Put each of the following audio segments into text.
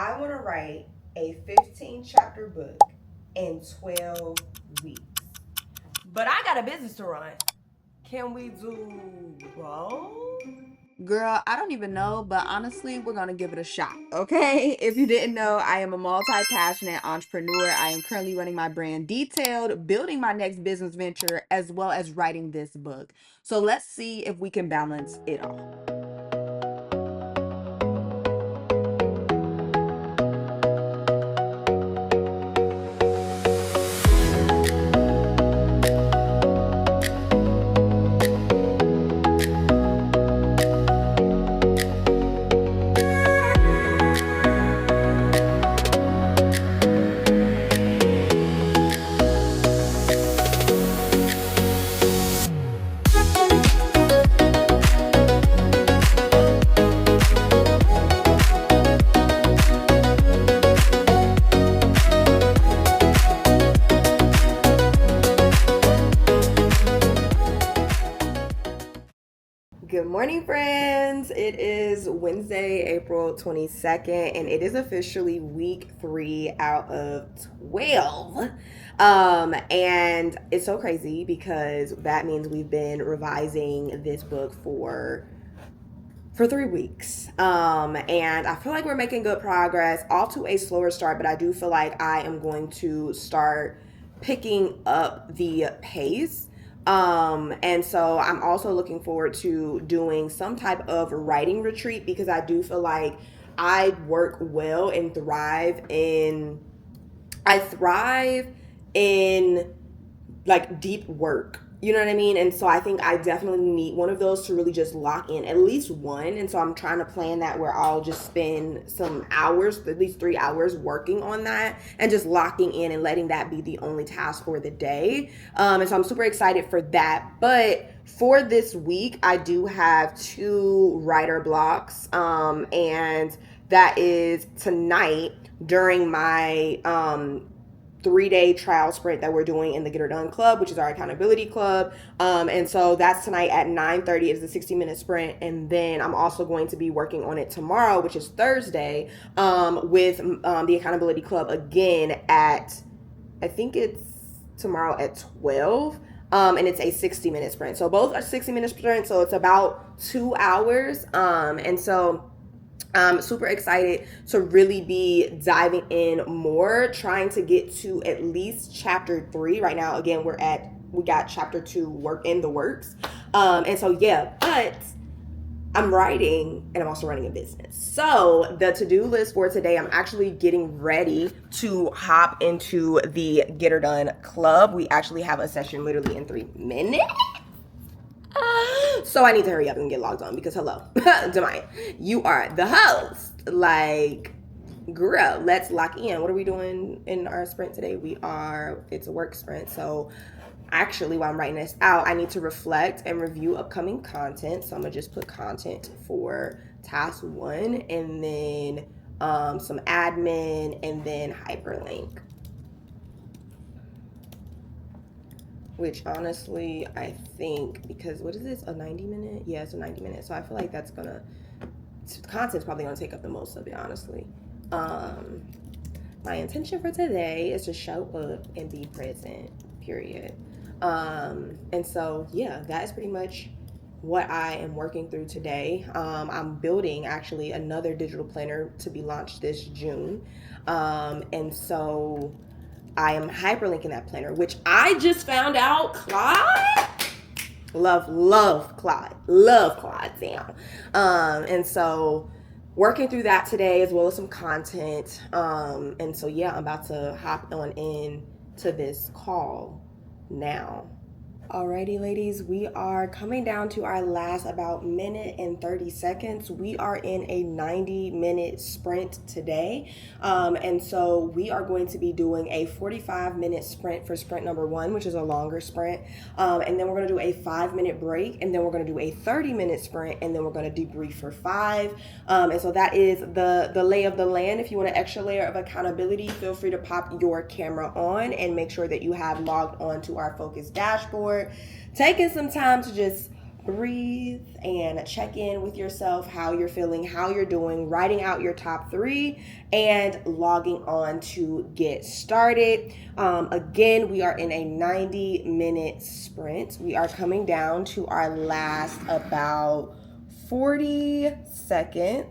I want to write a 15 chapter book in 12 weeks. But I got a business to run. Can we do both? Girl, I don't even know, but honestly, we're gonna give it a shot, okay? If you didn't know, I am a multi-passionate entrepreneur. I am currently running my brand Detailed, building my next business venture, as well as writing this book. So let's see if we can balance it all. Good morning, friends. It is Wednesday, April 22nd, and it is officially week 3 out of 12. And it's so crazy because that means we've been revising this book for 3 weeks. And I feel like we're making good progress, off to a slower start, but I do feel like I am going to start picking up the pace. And so I'm also looking forward to doing some type of writing retreat because I do feel like I work well and thrive in like deep work. You know what I mean? And so I think I definitely need one of those to really just lock in, at least one. And so I'm trying to plan that where I'll just spend some hours, at least 3 hours, working on that and just locking in and letting that be the only task for the day. And so I'm super excited for that. But for this week, I do have 2 writer blocks. And that is tonight during my 3-day trial sprint that we're doing in the Get Her Done Club, which is our accountability club. And so that's tonight at 9:30. It is a 60-minute sprint. And then I'm also going to be working on it tomorrow, which is Thursday, with the accountability club again at, I think it's tomorrow at 12. And it's a 60-minute sprint. So both are 60-minute sprints. So it's about 2 hours. And so I'm super excited to really be diving in more, trying to get to at least chapter 3. Right now, again, we got chapter 2 work in the works. And so, yeah, but I'm writing and I'm also running a business. So the to-do list for today, I'm actually getting ready to hop into the Get Her Done Club. We actually have a session literally in 3 minutes. So I need to hurry up and get logged on because hello, Demaya, you are the host. Like, girl, let's lock in. What are we doing in our sprint today? It's a work sprint. So actually, while I'm writing this out, I need to reflect and review upcoming content. So I'm gonna just put content for task 1 and then some admin and then hyperlink. Which honestly, I think, because what is this, a 90-minute? Yeah, it's a 90-minute. So I feel like content's probably gonna take up the most of it, honestly. My intention for today is to show up and be present, period. And so, yeah, that is pretty much what I am working through today. I'm building actually another digital planner to be launched this June. And so I am hyperlinking that planner, which I just found out Claude. Love Claude Sam. And so working through that today as well as some content. And so yeah, I'm about to hop on in to this call now. Alrighty, ladies, we are coming down to our last about minute and 30 seconds. We are in a 90-minute sprint today. And so we are going to be doing a 45-minute sprint for sprint number 1, which is a longer sprint. And then we're going to do a 5-minute break. And then we're going to do a 30-minute sprint. And then we're going to debrief for 5. And so that is the lay of the land. If you want an extra layer of accountability, feel free to pop your camera on and make sure that you have logged on to our focus dashboard. Taking some time to just breathe and check in with yourself, how you're feeling, how you're doing, writing out your top 3, and logging on to get started. Again, we are in a 90-minute sprint. We are coming down to our last about 40 seconds.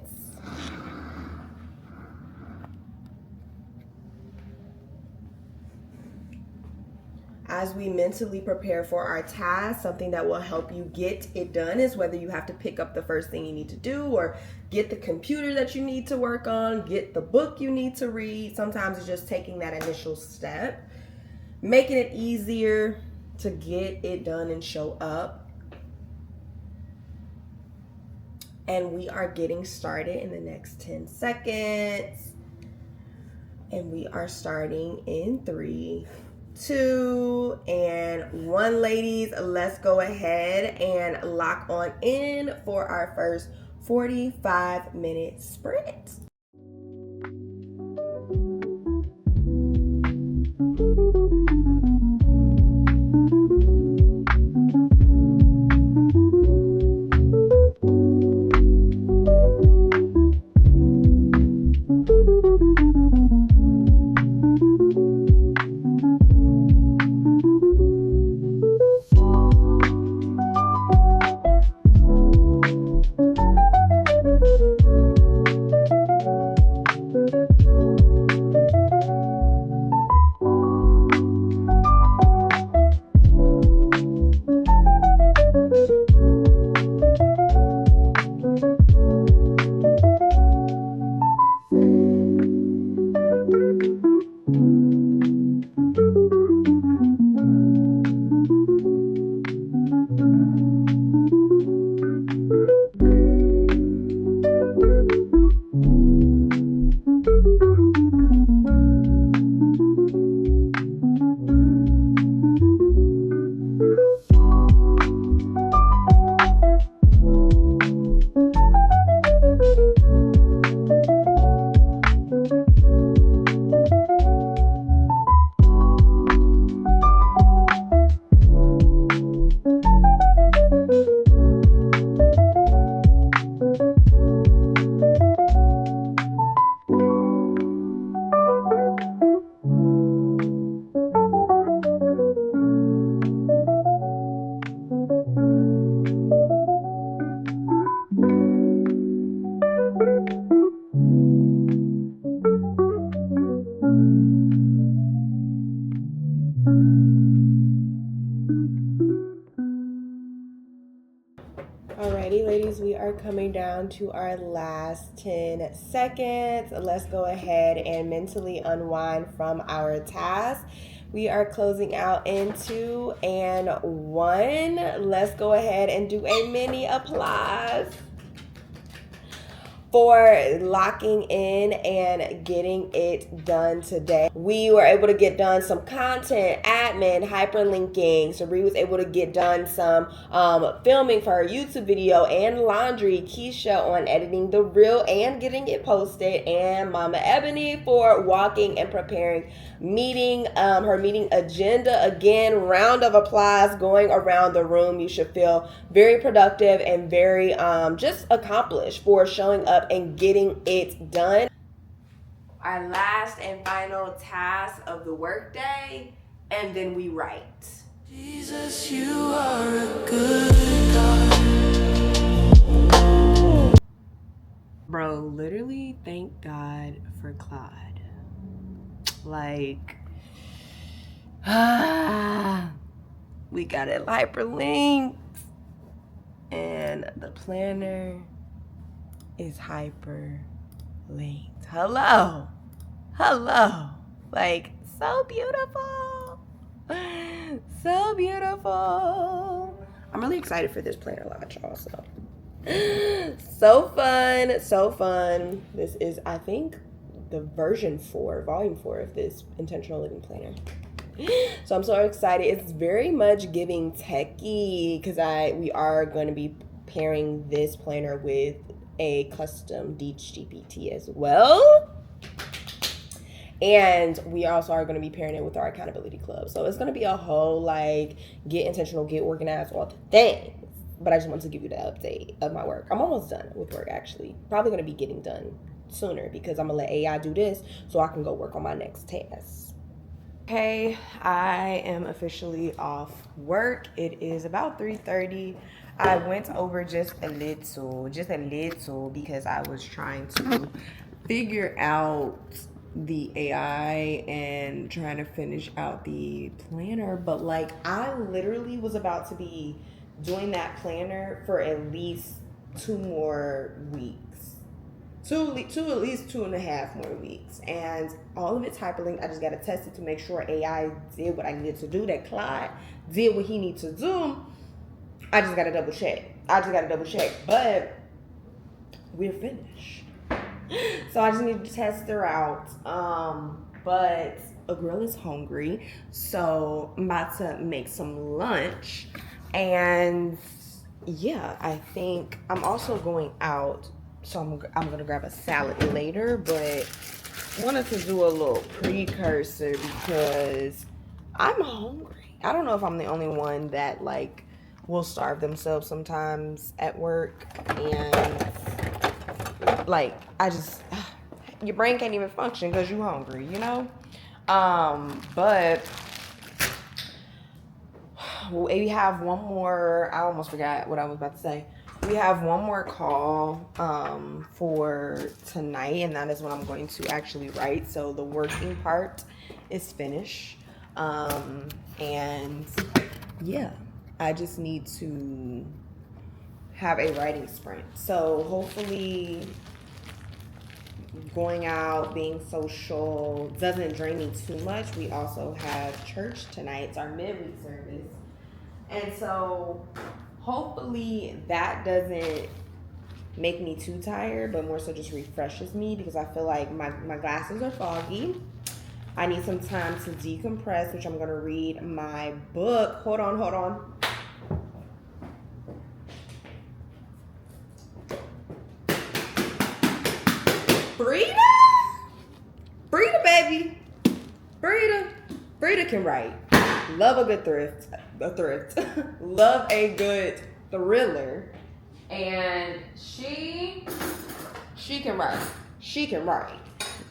As we mentally prepare for our task, something that will help you get it done is whether you have to pick up the first thing you need to do, or get the computer that you need to work on, get the book you need to read. Sometimes it's just taking that initial step, making it easier to get it done and show up. And we are getting started in the next 10 seconds. And we are starting in 3, 2, and 1, ladies. Let's go ahead and lock on in for our first 45-minute sprint. Alrighty, ladies, we are coming down to our last 10 seconds. Let's go ahead and mentally unwind from our task. We are closing out in 2 and 1. Let's go ahead and do a mini applause for locking in and getting it done today. We were able to get done some content, admin, hyperlinking. Sabree was able to get done some filming for her YouTube video and laundry. Keisha on editing the reel and getting it posted. And Mama Ebony for walking and preparing her meeting agenda. Again, round of applause going around the room. You should feel very productive and very just accomplished for showing up and getting it done. Our last and final task of the workday, and then we write. Jesus, you are a good God. Bro, literally, thank God for Claude. Like, we got it hyperlinked, and the planner is hyperlinked. Hello. Like, so beautiful. So beautiful. I'm really excited for this planner launch also. So fun. This is, I think, the volume 4 of this intentional living planner. So I'm so excited. It's very much giving techie because we are going to be pairing this planner with a custom Deets GPT as well. And we also are going to be pairing it with our accountability club. So it's going to be a whole, like, get intentional, get organized, all the things. but I just wanted to give you the update of my work. I'm almost done with work, actually. Probably going to be getting done sooner because I'm going to let AI do this so I can go work on my next task. Okay, I am officially off work. It is about 3:30. I went over just a little, because I was trying to figure out the AI and trying to finish out the planner. But like, I literally was about to be doing that planner for at least 2 more weeks. At least 2.5 more weeks, and all of it's hyperlinked. I just got to test it to make sure AI did what I needed to do, that Clyde did what he needs to do. I just got to double check. But we're finished, so I just need to test her out. But a girl is hungry, so I'm about to make some lunch. And yeah, I think I'm also going out, so I'm gonna grab a salad later, but wanted to do a little precursor because I'm hungry. I don't know if I'm the only one that like will starve themselves sometimes at work, and like I just your brain can't even function because you're hungry, you know. But we have one more. I almost forgot what I was about to say. We have one more call for tonight, and that is what I'm going to actually write. So the working part is finished. And yeah, I just need to have a writing sprint. So hopefully going out, being social doesn't drain me too much. We also have church tonight. It's our midweek service. And so hopefully that doesn't make me too tired, but more so just refreshes me, because I feel like my glasses are foggy. I need some time to decompress, which I'm going to read my book. Hold on. Breeda, baby. Breeda can write. Love a good thrift. Love a good thriller. And she can write.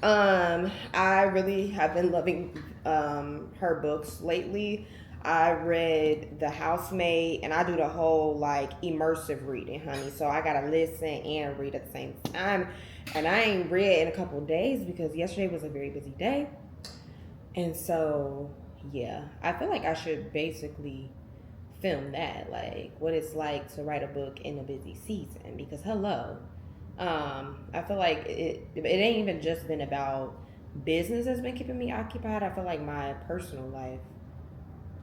I really have been loving her books lately. I read The Housemaid, and I do the whole like immersive reading, honey. So I gotta listen and read at the same time. And I ain't read in a couple of days because yesterday was a very busy day. And so yeah, I feel like I should basically film that, like what it's like to write a book in a busy season, because hello. I feel like it ain't even just been about business that's been keeping me occupied. I feel like my personal life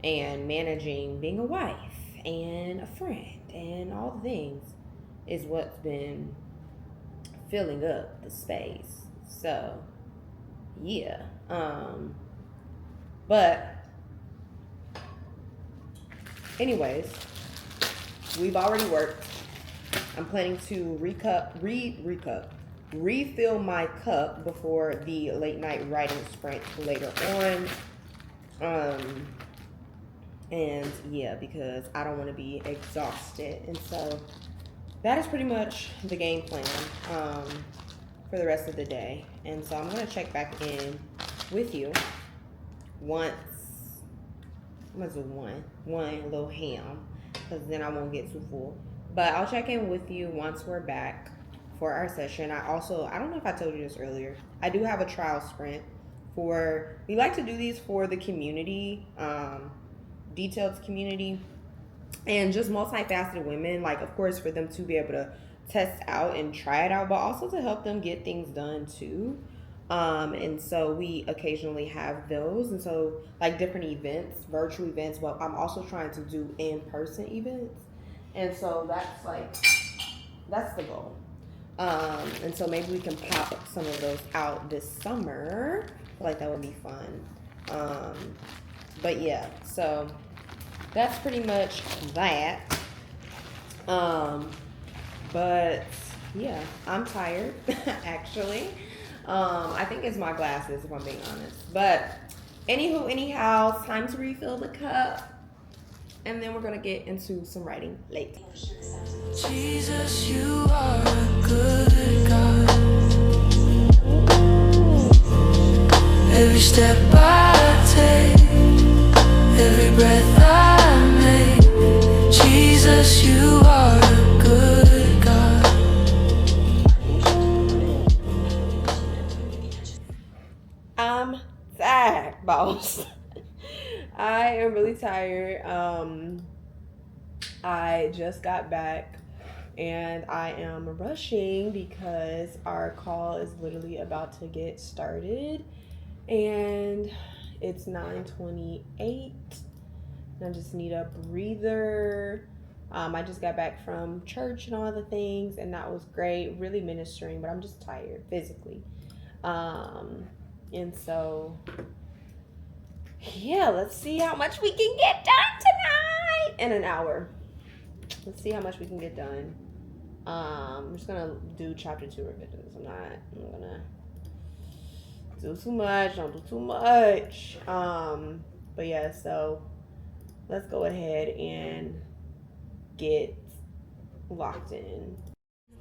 and managing being a wife and a friend and all the things is what's been filling up the space. So yeah. But anyways, we've already worked. I'm planning to refill my cup before the late night writing sprint later on. And yeah, because I don't want to be exhausted. And so that is pretty much the game plan for the rest of the day. And so I'm going to check back in with you once. I'm going to do one little ham, because then I won't get too full. But I'll check in with you once we're back for our session. I don't know if I told you this earlier, I do have a trial sprint we like to do these for the community, detailed community, and just multifaceted women, like of course for them to be able to test out and try it out, but also to help them get things done too. And so we occasionally have those, and so like different events, virtual events, but I'm also trying to do in-person events. And so that's the goal. And so maybe we can pop some of those out this summer. I feel like that would be fun. But yeah, so that's pretty much that. But yeah, I'm tired actually. I think it's my glasses, if I'm being honest. But anywho, anyhow, it's time to refill the cup. and then we're gonna get into some writing later. Jesus, you are a good God. Every step I take, every breath I make, Jesus, you are a good God. I'm tired, boss. I am really tired. I just got back and I am rushing because our call is literally about to get started, and it's 9:28. I just need a breather. I just got back from church and all the things, and that was great, really ministering, but I'm just tired physically. And so, yeah, let's see how much we can get done tonight in an hour. Let's see how much we can get done. I'm just gonna do chapter 2 revisions. I'm gonna do too much. Don't do too much. But yeah, so let's go ahead and get locked in.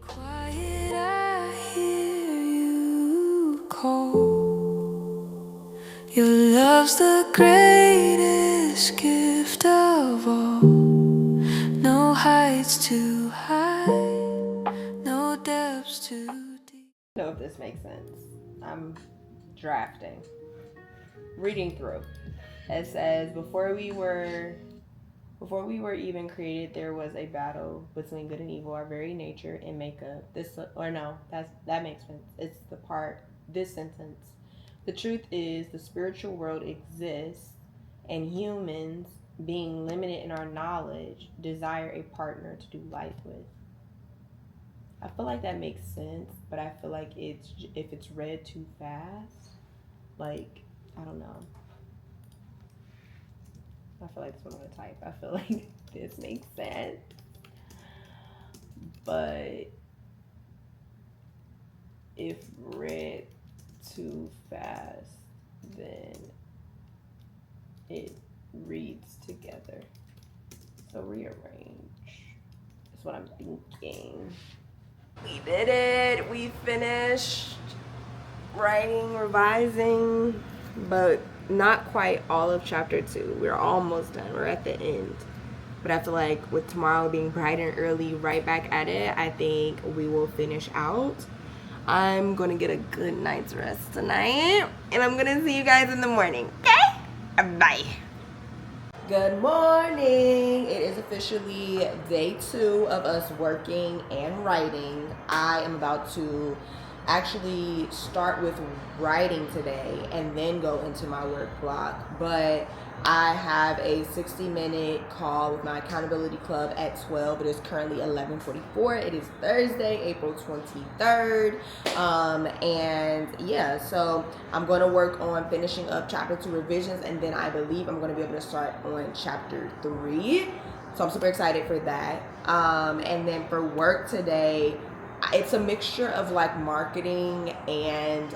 Quiet, I hear you call. Your love's the greatest gift of all. No heights too high, no depths too deep. I don't know if this makes sense. I'm drafting, reading through. It says, before we were even created, there was a battle between good and evil, our very nature and makeup. That makes sense. It's the part, this sentence. The truth is, the spiritual world exists, and humans, being limited in our knowledge, desire a partner to do life with. I feel like that makes sense, but I feel like if it's read too fast, like, I don't know. I feel like that's what I'm gonna type. I feel like this makes sense, but if read too fast, then it reads together. So rearrange is what I'm thinking. We did it. We finished writing, revising, but not quite all of chapter 2. We're almost done. We're at the end. But I feel like with tomorrow being bright and early, right back at it, I think we will finish out. I'm going to get a good night's rest tonight, and I'm going to see you guys in the morning. Okay? Bye. Good morning. It is officially day 2 of us working and writing. I am about to actually start with writing today and then go into my work block, but I have a 60-minute call with my accountability club at 12. It is currently 11:44. It is Thursday, April 23rd. And yeah, so I'm going to work on finishing up chapter 2 revisions, and then I believe I'm going to be able to start on chapter 3. So I'm super excited for that. And then for work today, it's a mixture of like marketing and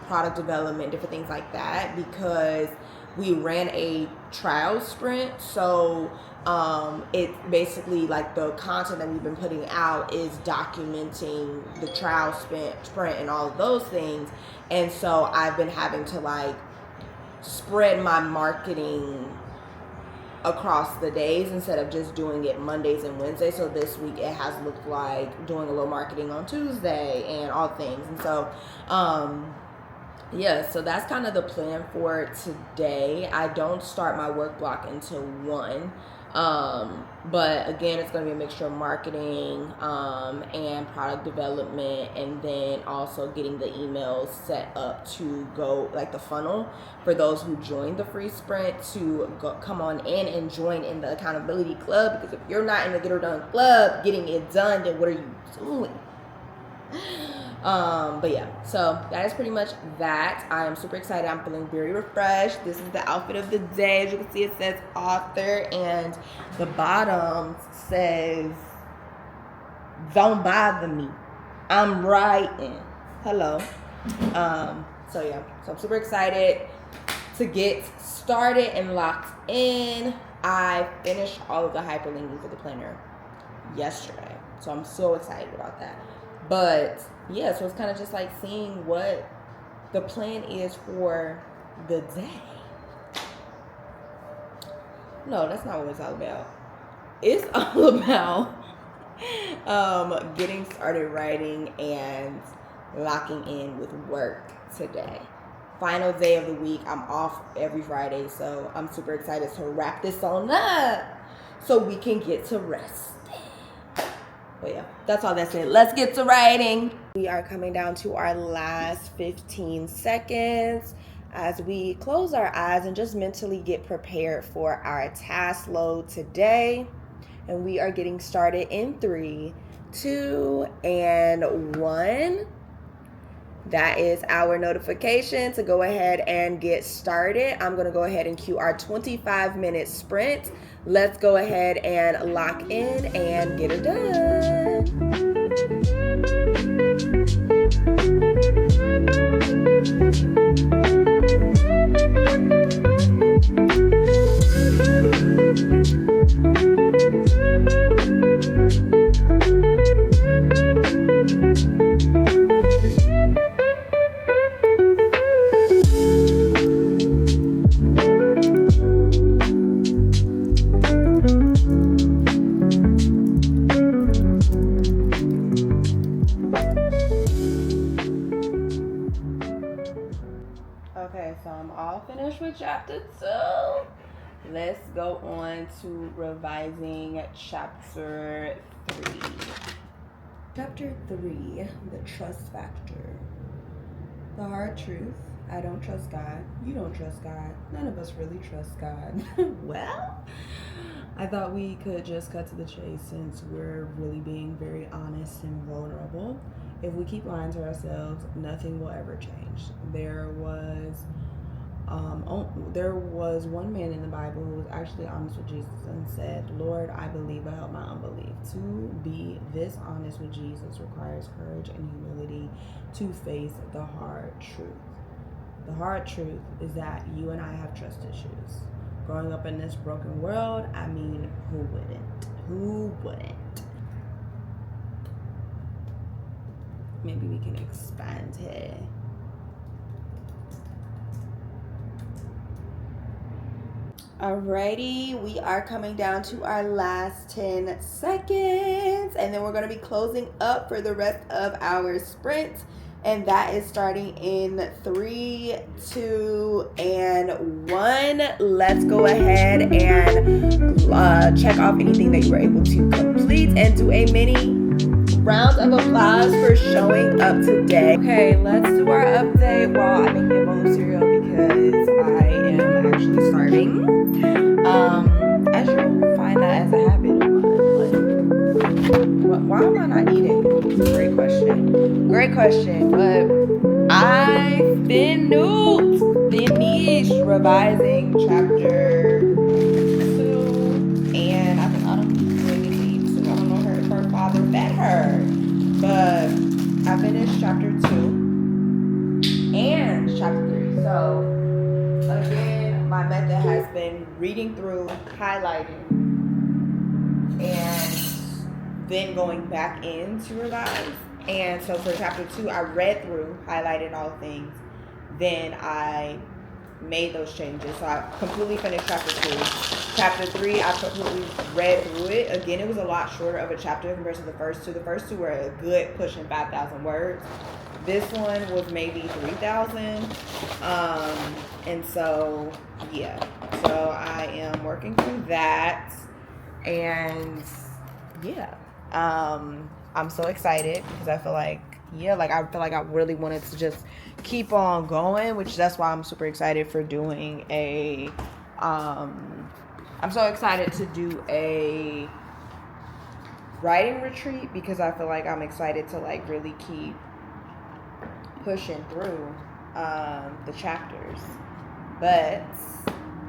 product development, different things like that, because we ran a trial sprint. So it's basically like the content that we've been putting out is documenting the trial sprint and all of those things. And so I've been having to like spread my marketing across the days instead of just doing it Mondays and Wednesdays. So this week it has looked like doing a little marketing on Tuesday and all things. And so yeah, so that's kind of the plan for today. I don't start my work block until 1. But again, it's going to be a mixture of marketing and product development, and then also getting the emails set up to go, like the funnel for those who join the free sprint to come on in and join in the accountability club. Because if you're not in the Get Her Done club getting it done, then what are you doing? But yeah, so that is pretty much that. I am super excited. I'm feeling very refreshed. This is the outfit of the day. As you can see, it says author, and the bottom says, "Don't bother me, I'm writing." Hello. So yeah, so I'm super excited to get started and locked in. I finished all of the hyperlinking for the planner yesterday, so I'm so excited about that. But yeah, so it's kind of just like seeing what the plan is for the day. No, that's not what it's all about. It's all about getting started writing and locking in with work today. Final day of the week. I'm off every Friday, so I'm super excited to wrap this on up so we can get to rest. But yeah, that's all that's it. Let's get to writing. We are coming down to our last 15 seconds as we close our eyes and just mentally get prepared for our task load today. And we are getting started in 3, 2, and 1. That is our notification to go ahead and get started. I'm going to go ahead and cue our 25-minute sprint. Let's go ahead and lock in and get it done. Okay, so I'm all finished with chapter 2. Let's go on to revising chapter 3. Chapter 3, the trust factor. The hard truth. I don't trust God. You don't trust God. None of us really trust God. Well, I thought we could just cut to the chase since we're really being very honest and vulnerable. If we keep lying to ourselves, nothing will ever change. There was one man in the Bible who was actually honest with Jesus and said, "Lord, I believe, but help my unbelief." To be this honest with Jesus requires courage and humility to face the hard truth. The hard truth is that you and I have trust issues. Growing up in this broken world, I mean, who wouldn't? Who wouldn't? Maybe we can expand here. Alrighty, we are coming down to our last 10 seconds, and then we're going to be closing up for the rest of our sprint, and that is starting in 3, 2, and 1. Let's go ahead and check off anything that you were able to complete and do a mini round of applause for showing up today. Okay, let's do our update while I make the bowl of cereal because I am actually starving. I should find that as a habit of mine. Like, why am I not eating? Great question. Great question. But I finished revising chapter 2, and I think Autumn really leaves, so I don't know her father fed her. But I finished chapter 2 and chapter 3. So again, my method has been reading through, highlighting, and then going back in to revise. And so for chapter 2, I read through, highlighted all things, then I made those changes. So I completely finished chapter 2. Chapter 3, I completely read through it. Again, it was a lot shorter of a chapter compared to the first 2. The first 2 were a good pushing 5,000 words. This one was maybe 3,000. And so, yeah. So I am working through that. And yeah. I'm so excited because I feel like, I really wanted to just keep on going, which that's why I'm super excited for doing I'm so excited to do a writing retreat because I feel like I'm excited to like really keep pushing through the chapters. But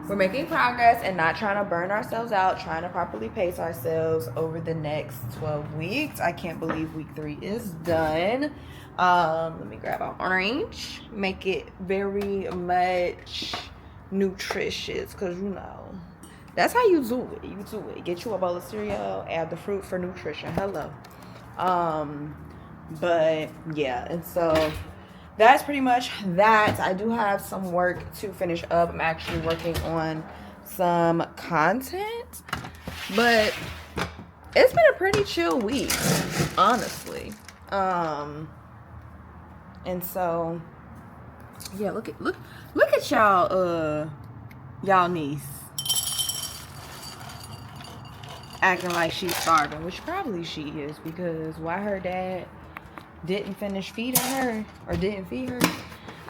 we're making progress and not trying to burn ourselves out, trying to properly pace ourselves over the next 12 weeks. I can't believe week 3 is done. Let me grab an orange, make it very much nutritious because, you know, That's how you do it. You do it. Get you a bowl of cereal, add the fruit for nutrition. Hello. But yeah, and so that's pretty much that. I do have some work to finish up. I'm actually working on some content, but it's been a pretty chill week, honestly. And so yeah, look at y'all niece acting like she's starving, which probably she is, because why her dad didn't finish feeding her or didn't feed her,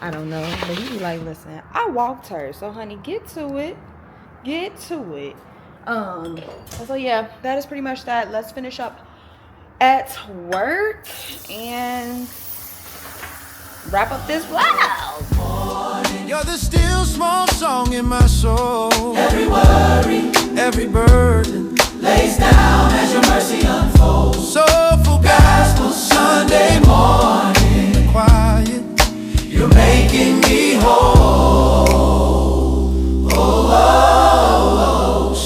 I don't know. But he be like, listen, I walked her, so honey, get to it. So yeah, that is pretty much that. Let's finish up at work and wrap up this vlog. You're the still small song in my soul. Every worry, every burden lays down as your mercy unfolds. Soulful gospel Sunday morning, quiet, you're making me whole.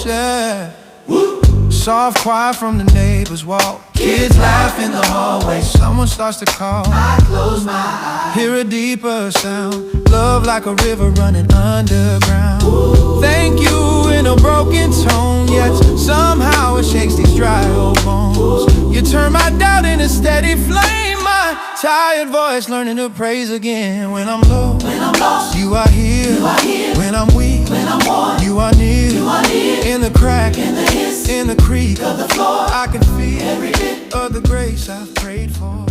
Yeah. Soft cry from the neighbor's wall. Kids laugh in the hallway. Someone starts to call. I close my eyes, hear a deeper sound. Love like a river running underground. Thank you in a broken tone, yet somehow it shakes these dry old bones. You turn my doubt into steady flame. My tired voice learning to praise again. When I'm low, when I'm lost, you are here. When I'm weak, when I'm worn, you are near. In the crack, in the hiss, in the creak of the floor, I can feel every bit of the grace I've prayed for.